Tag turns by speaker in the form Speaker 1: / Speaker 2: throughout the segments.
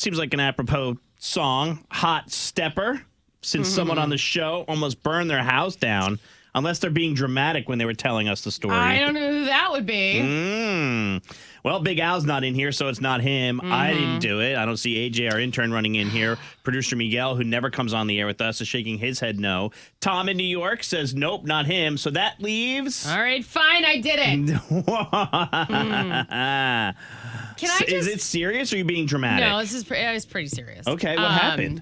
Speaker 1: Seems like an apropos song. Hot Stepper. Since someone on the show almost burned their house down. Unless they're being dramatic when they were telling us the story.
Speaker 2: I don't know who that would be.
Speaker 1: Well, Big Al's not in here, so it's not him. I didn't do it. I don't see AJ, our intern, running in here. Producer Miguel, who never comes on the air with us, is shaking his head no. Tom in New York says nope, not him. So that leaves...
Speaker 2: All right, fine, I did it. Can I just...
Speaker 1: Is it serious or are you being dramatic?
Speaker 2: No, it was pretty serious.
Speaker 1: Okay, what happened?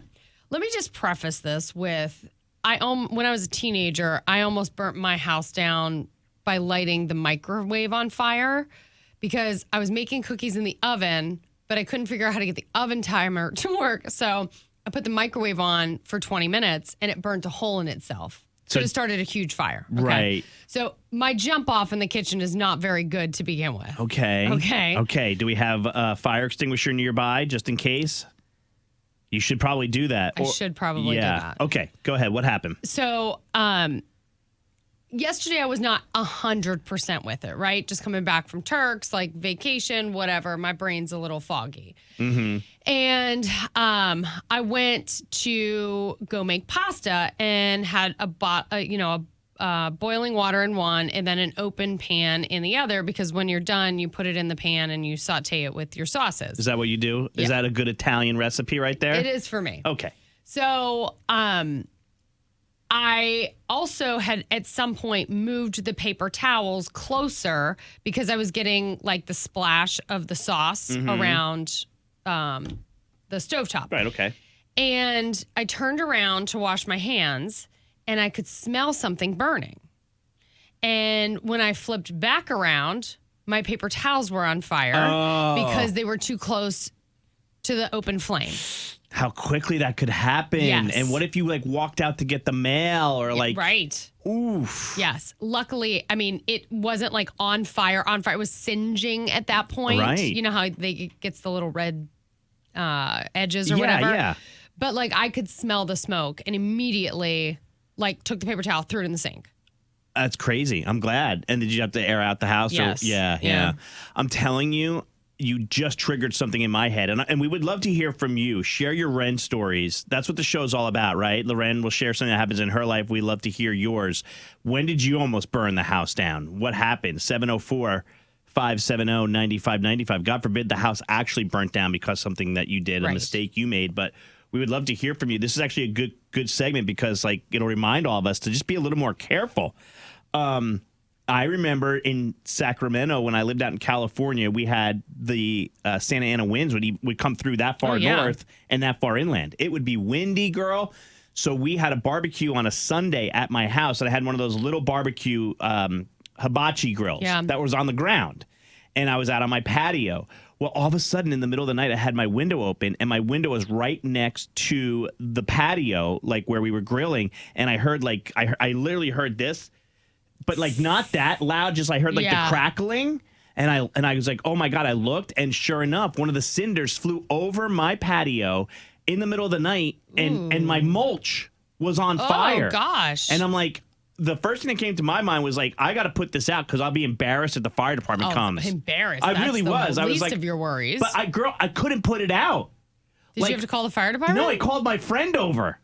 Speaker 2: Let me just preface this with... when I was a teenager, I almost burnt my house down by lighting the microwave on fire because I was making cookies in the oven, but I couldn't figure out how to get the oven timer to work. So I put the microwave on for 20 minutes and it burnt a hole in itself. So it started a huge fire. Okay?
Speaker 1: Right.
Speaker 2: So my jump off in the kitchen is not very good to begin with.
Speaker 1: Okay. Do we have a fire extinguisher nearby just in case? You should probably do that.
Speaker 2: I should probably do that.
Speaker 1: Okay, go ahead. What happened?
Speaker 2: So, yesterday I was not 100% with it, right? Just coming back from Turks, like vacation, whatever. My brain's a little foggy. And I went to go make pasta and had boiling water in one and then an open pan in the other because when you're done, you put it in the pan and you saute it with your sauces.
Speaker 1: Is that what you do?
Speaker 2: Yeah.
Speaker 1: Is that a good Italian recipe right there?
Speaker 2: It is for me.
Speaker 1: Okay.
Speaker 2: So I also had at some point moved the paper towels closer because I was getting like the splash of the sauce around the stovetop.
Speaker 1: Right, okay.
Speaker 2: And I turned around to wash my hands and I could smell something burning. And when I flipped back around, my paper towels were on fire because they were too close to the open flame.
Speaker 1: How quickly that could happen.
Speaker 2: Yes.
Speaker 1: And what if you walked out to get the mail or
Speaker 2: Right.
Speaker 1: Oof.
Speaker 2: Yes. Luckily, I mean, it wasn't like on fire. It was singeing at that point.
Speaker 1: Right.
Speaker 2: You know how it gets the little red edges or whatever?
Speaker 1: Yeah.
Speaker 2: But I could smell the smoke and immediately took the paper towel, threw it in the sink.
Speaker 1: That's crazy. I'm glad. And did you have to air out the house?
Speaker 2: Yes.
Speaker 1: Yeah. I'm telling you, you just triggered something in my head. And we would love to hear from you. Share your Ren stories. That's what the show's all about, right? Loren will share something that happens in her life. We love to hear yours. When did you almost burn the house down? What happened? 704-570-9595. God forbid the house actually burnt down because something that you did, a mistake you made. But we would love to hear from you. This is actually a good segment because it'll remind all of us to just be a little more careful. I remember in Sacramento when I lived out in California, we had the Santa Ana winds would come through that far north and that far inland. It would be windy, girl. So we had a barbecue on a Sunday at my house, and I had one of those little barbecue hibachi grills that was on the ground, and I was out on my patio. Well, all of a sudden, in the middle of the night, I had my window open, and my window was right next to the patio, where we were grilling, and I heard, I literally heard this, but, not that loud, just I heard, the crackling, and I was like, oh, my God, I looked, and sure enough, one of the cinders flew over my patio in the middle of the night, and my mulch was on fire.
Speaker 2: Oh, gosh.
Speaker 1: And I'm like... The first thing that came to my mind was I got to put this out because I'll be embarrassed if the fire department comes.
Speaker 2: Embarrassed.
Speaker 1: I really was.
Speaker 2: I was
Speaker 1: least
Speaker 2: least of your worries.
Speaker 1: But I couldn't put it out.
Speaker 2: Did you have to call the fire department?
Speaker 1: No, I called my friend over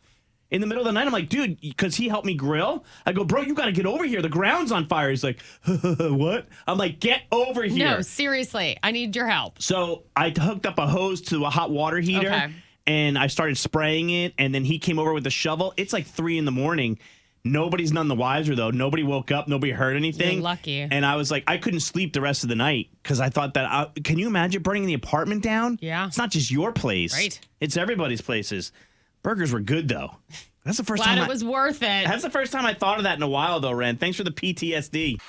Speaker 1: in the middle of the night. I'm like, dude, because he helped me grill. I go, bro, you got to get over here. The ground's on fire. He's like, what? I'm like, get over here.
Speaker 2: No, seriously, I need your help.
Speaker 1: So I hooked up a hose to a hot water heater, and I started spraying it. And then he came over with a shovel. It's 3 a.m. Nobody's none the wiser, though. Nobody woke up. Nobody heard anything.
Speaker 2: You're lucky.
Speaker 1: And I was like, I couldn't sleep the rest of the night because I thought that, can you imagine burning the apartment down?
Speaker 2: Yeah.
Speaker 1: It's not just your place.
Speaker 2: Right.
Speaker 1: It's everybody's places. Burgers were good, though. That's the first time.
Speaker 2: Glad it was worth it.
Speaker 1: That's the first time I thought of that in a while, though, Ren. Thanks for the PTSD.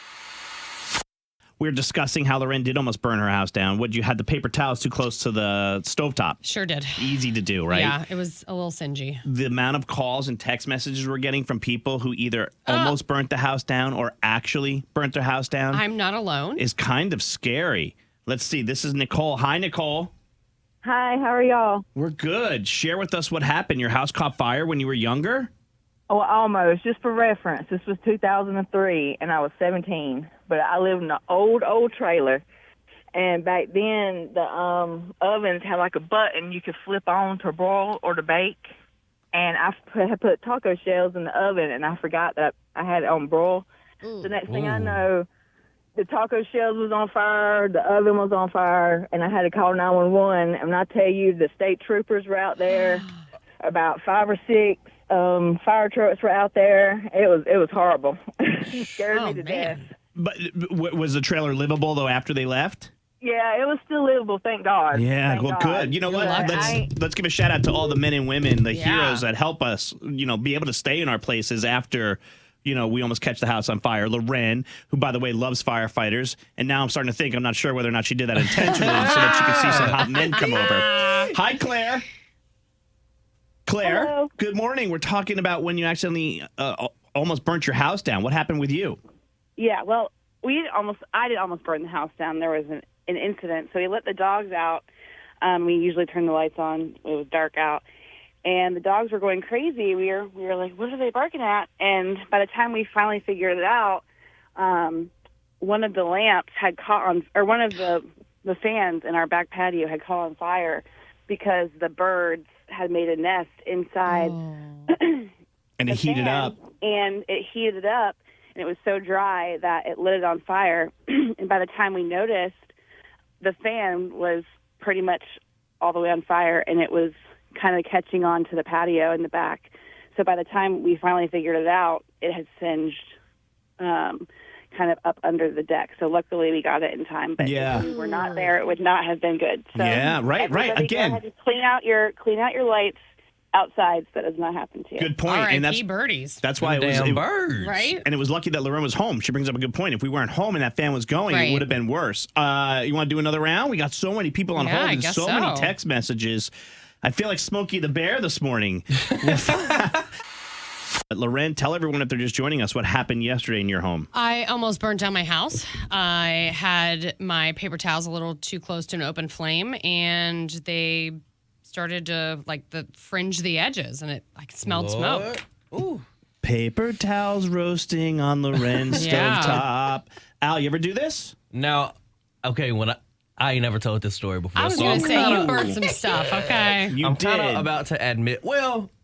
Speaker 1: We were discussing how Loren did almost burn her house down. You had the paper towels too close to the stovetop.
Speaker 2: Sure did.
Speaker 1: Easy to do, right?
Speaker 2: Yeah, it was a little singy.
Speaker 1: The amount of calls and text messages we're getting from people who either almost burnt the house down or actually burnt their house down.
Speaker 2: I'm not alone.
Speaker 1: Is kind of scary. Let's see. This is Nicole. Hi, Nicole.
Speaker 3: Hi, how are y'all?
Speaker 1: We're good. Share with us what happened. Your house caught fire when you were younger?
Speaker 3: Oh, almost. Just for reference, this was 2003, and I was 17. But I lived in an old trailer, And back then, the ovens had like a button you could flip on to broil or to bake. And I had put taco shells in the oven, and I forgot that I had it on broil. The next thing I know, the taco shells was on fire, the oven was on fire, and I had to call 911. And when I tell you, the state troopers were out there, about 5 or 6 fire trucks were out there. It was horrible. It scared me to death.
Speaker 1: But was the trailer livable though after they left?
Speaker 3: Yeah, it was still livable, thank God.
Speaker 1: Yeah,
Speaker 3: Thank
Speaker 1: well,
Speaker 3: God.
Speaker 1: good. You know what? Let's give a shout out to all the men and women, the heroes that help us, be able to stay in our places after, we almost catch the house on fire. Loren, who, by the way, loves firefighters. And now I'm starting to think, I'm not sure whether or not she did that intentionally so that she could see some hot men come over. Hi, Claire. Claire,
Speaker 3: hello.
Speaker 1: Good morning. We're talking about when you accidentally almost burnt your house down. What happened with you?
Speaker 4: Yeah, well, I did almost burn the house down. There was an incident. So we let the dogs out. We usually turn the lights on. It was dark out. And the dogs were going crazy. We were like, what are they barking at? And by the time we finally figured it out, one of the lamps had caught on, or one of the fans in our back patio had caught on fire because the birds had made a nest inside.
Speaker 1: And it heated up.
Speaker 4: And it heated up, and it was so dry that it lit it on fire. And by the time we noticed, the fan was pretty much all the way on fire, and it was kind of catching on to the patio in the back. So by the time we finally figured it out, it had singed kind of up under the deck. So luckily we got it in time. But if we were not there, it would not have been good. So
Speaker 1: right. Again,
Speaker 4: go ahead and clean out your lights outside so that does not happen to you.
Speaker 1: Good point.
Speaker 2: R.I.P.
Speaker 1: And that's
Speaker 2: birdies.
Speaker 1: That's why it was
Speaker 5: birds,
Speaker 2: right?
Speaker 1: And it was lucky that Loren was home. She brings up a good point. If we weren't home and that fan was going, it would have been worse. You want to do another round? We got so many people on hold and so many text messages. I feel like Smokey the Bear this morning. Loren, tell everyone if they're just joining us what happened yesterday in your home.
Speaker 2: I almost burnt down my house. I had my paper towels a little too close to an open flame, and they started to fringe the edges, and it smelled smoke.
Speaker 5: Ooh.
Speaker 1: Paper towels roasting on Loren's stovetop. Al, you ever do this?
Speaker 5: Now, okay, I ain't never told this story before.
Speaker 2: I was going to say, you burnt some stuff, okay?
Speaker 5: I'm kind of about to admit,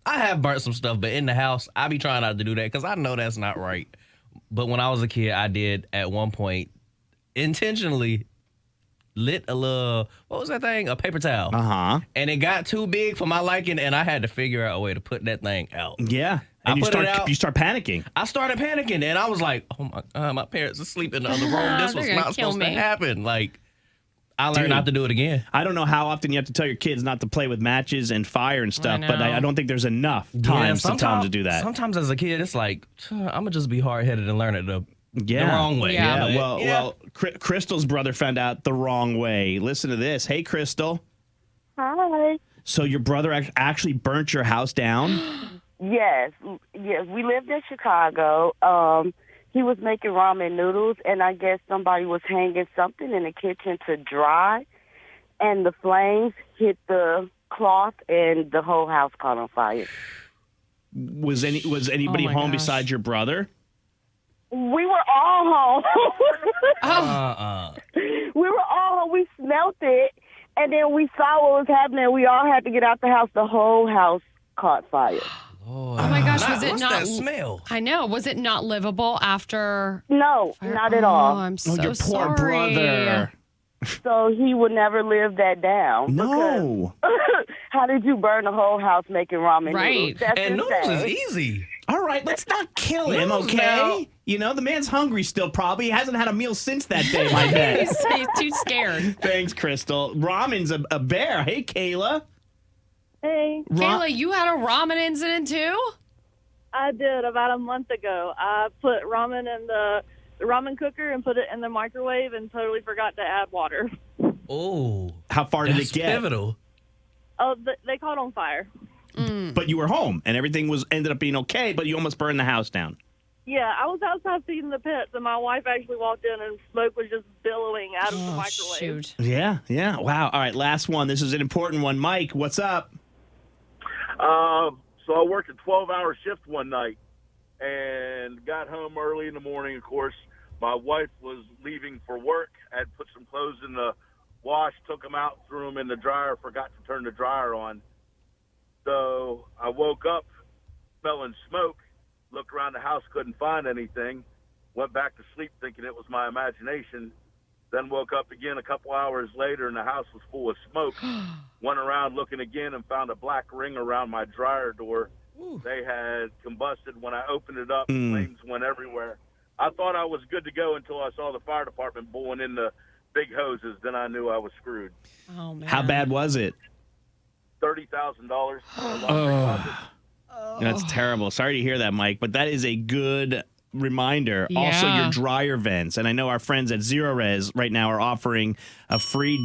Speaker 5: I have burnt some stuff, but in the house, I be trying not to do that because I know that's not right. But when I was a kid, I did at one point intentionally lit a little, what was that thing? A paper towel.
Speaker 1: Uh-huh.
Speaker 5: And it got too big for my liking, and I had to figure out a way to put that thing out.
Speaker 1: Yeah. And you start panicking.
Speaker 5: I started panicking, and I was like, oh my God, my parents are sleeping in the other room. This was not supposed to happen. I learned not to do it again.
Speaker 1: I don't know how often you have to tell your kids not to play with matches and fire and stuff, but I don't think there's enough times to tell them to do that.
Speaker 5: Sometimes as a kid, it's like, I'm going to just be hard-headed and learn it the wrong way.
Speaker 1: Yeah. Well, Crystal's brother found out the wrong way. Listen to this. Hey, Crystal.
Speaker 4: Hi.
Speaker 1: So your brother actually burnt your house down?
Speaker 4: Yes. We lived in Chicago. He was making ramen noodles, and I guess somebody was hanging something in the kitchen to dry, and the flames hit the cloth, and the whole house caught on fire.
Speaker 1: Was anybody home besides your brother?
Speaker 4: We were all home. We were all home. We smelt it, and then we saw what was happening. We all had to get out the house. The whole house caught fire.
Speaker 2: Oh my gosh, was it
Speaker 5: what's
Speaker 2: not?
Speaker 5: That smell?
Speaker 2: I know. Was it not livable after?
Speaker 4: No, not at all.
Speaker 2: I'm so
Speaker 1: your poor
Speaker 2: sorry.
Speaker 1: brother.
Speaker 4: So he would never live that down.
Speaker 1: No.
Speaker 4: How did you burn the whole house making ramen noodles? That's
Speaker 5: and
Speaker 4: insane.
Speaker 5: noodles is easy.
Speaker 1: All right, let's not kill him, okay? The man's hungry still probably. He hasn't had a meal since that day, my bet.
Speaker 2: He's too scared.
Speaker 1: Thanks, Crystal. Ramen's a bear. Hey, Kayla.
Speaker 3: Hey,
Speaker 2: Kayla, you had a ramen incident too?
Speaker 3: I did about a month ago. I put ramen in the ramen cooker and put it in the microwave and totally forgot to add water.
Speaker 5: Oh.
Speaker 1: How far did it get?
Speaker 5: Pivotal.
Speaker 3: Oh, they caught on fire.
Speaker 1: But you were home and everything ended up being okay, but you almost burned the house down.
Speaker 3: Yeah, I was outside feeding the pets, and my wife actually walked in, and smoke was just billowing out of the microwave.
Speaker 2: Shoot.
Speaker 1: Yeah. Wow. All right, last one. This is an important one. Mike, what's up?
Speaker 6: So I worked a 12-hour shift one night and got home early in the morning. Of course, My wife was leaving for work, had put some clothes in the wash, took them out, threw them in the dryer, forgot to turn the dryer on. So I woke up smelling smoke, looked around the house, couldn't find anything, went back to sleep thinking it was my imagination, then woke up again a couple hours later and the house was full of smoke. Went around looking again and found a black ring around my dryer door. Ooh. They had combusted. When I opened it up, flames went everywhere. I thought I was good to go until I saw the fire department blowing in the big hoses. Then I knew I was screwed.
Speaker 2: Oh, man.
Speaker 1: How bad was it?
Speaker 6: $30,000.
Speaker 1: That's terrible. Sorry to hear that, Mike, but that is a good reminder.
Speaker 2: Yeah.
Speaker 1: Also, your dryer vents. And I know our friends at Zero Res right now are offering a free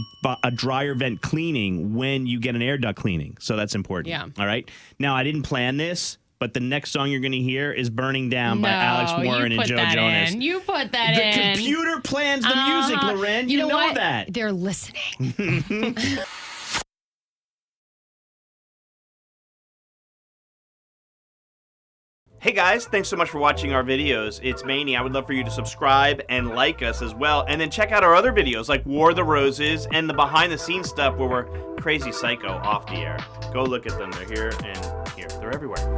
Speaker 1: dryer vent cleaning when you get an air duct cleaning. So that's important.
Speaker 2: Yeah.
Speaker 1: All right. Now, I didn't plan this, but the next song you're going to hear is Burning Down by Alex Warren and Joe Jonas.
Speaker 2: You put that
Speaker 1: the
Speaker 2: in.
Speaker 1: The computer plans the music, Loren. You know
Speaker 2: what?
Speaker 1: that.
Speaker 2: They're listening.
Speaker 1: Hey guys, thanks so much for watching our videos. It's Maney. I would love for you to subscribe and like us as well. And then check out our other videos like War of the Roses and the behind the scenes stuff where we're crazy psycho off the air. Go look at them. They're here and here. They're everywhere.